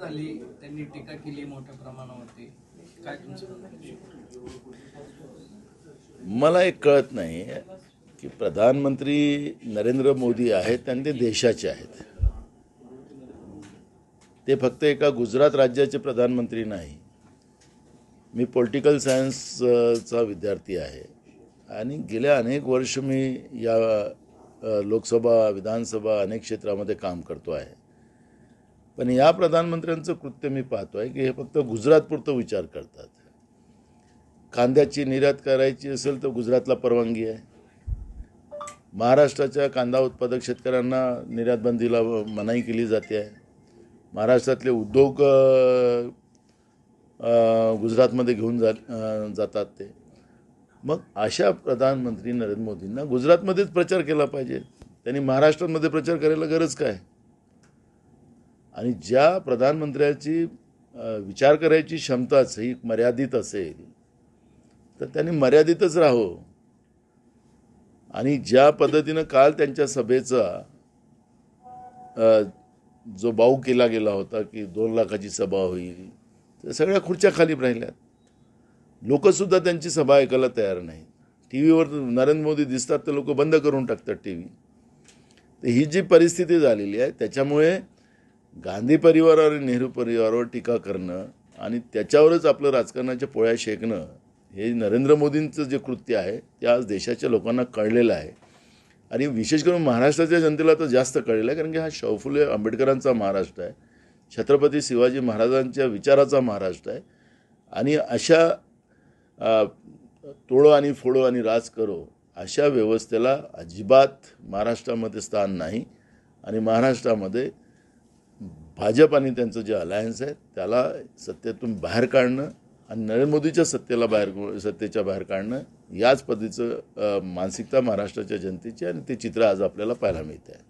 झाली, त्यांनी टीका केली मोठ्या प्रमाणावरती. काय तुमचं म्हणणं आहे? मला एक कळत नाही की प्रधानमंत्री नरेंद्र मोदी आहेत आणि ते देशाचे आहेत. ते फक्त एका गुजरात राज्याचे प्रधानमंत्री नाही. मी पॉलिटिकल सायन्सचा विद्यार्थी आहे आणि गेल्या अनेक वर्ष मी या लोकसभा विधानसभा अनेक क्षेत्रामध्ये काम करतो आहे. पण या प्रधानमंत्र्यांचं कृत्य मी पाहतो आहे की हे फक्त गुजरातपुरतं विचार करतात. कांद्याची निर्यात करायची असेल तर गुजरातला परवानगी आहे. महाराष्ट्राच्या कांदा उत्पादक शेतकऱ्यांना निर्यात बंदीला मनाई केली जाते आहे. महाराष्ट्रातले उद्योग गुजरातमध्ये घेऊन जातात ते. मग अशा प्रधानमंत्री नरेंद्र मोदींना गुजरातमध्येच प्रचार केला पाहिजे. त्यांनी महाराष्ट्रामध्ये प्रचार करायला गरज काय? आणि ज्या प्रधानमंत्र्याची विचार करायची क्षमताच ही मर्यादित असेल तर त्यांनी मर्यादितच राहावं. आणि ज्या पद्धतीनं काल त्यांच्या सभेचा जो बाऊ केला गेला होता की 2 लाखाची सभा होईल, तर सगळ्या खुर्च्या खाली राहिल्यात. लोकसुद्धा त्यांची सभा ऐकायला तयार नाहीत. टी व्हीवर नरेंद्र मोदी दिसतात तर लोक बंद करून टाकतात टी व्ही. तर ही जी परिस्थिती झालेली आहे त्याच्यामुळे गांधी परिवारावर आणि नेहरू परिवारावर टीका करणं आणि त्याच्यावरच आपलं राजकारणाच्या पोळ्या शेकणं हे नरेंद्र मोदींचं जे कृत्य आहे ते आज देशाच्या लोकांना कळलेलं आहे. आणि विशेष करून महाराष्ट्राच्या जनतेला तर जास्त कळलेलं आहे, कारण की हा शाहू फुले आंबेडकरांचा महाराष्ट्र आहे, छत्रपती शिवाजी महाराजांच्या विचाराचा महाराष्ट्र आहे. आणि अशा तोडो आणि फोडो आणि राज करो अशा व्यवस्थेला अजिबात महाराष्ट्रामध्ये स्थान नाही. आणि महाराष्ट्रामध्ये भाजप आणि त्यांचं जे अलायन्स आहे त्याला सत्तेतून बाहेर काढणं आणि नरेंद्र मोदीच्या सत्तेच्या बाहेर काढणं याच पद्धतीचं मानसिकता महाराष्ट्राच्या जनतेची आणि ते चित्र आज आपल्याला पाहायला मिळतं आहे.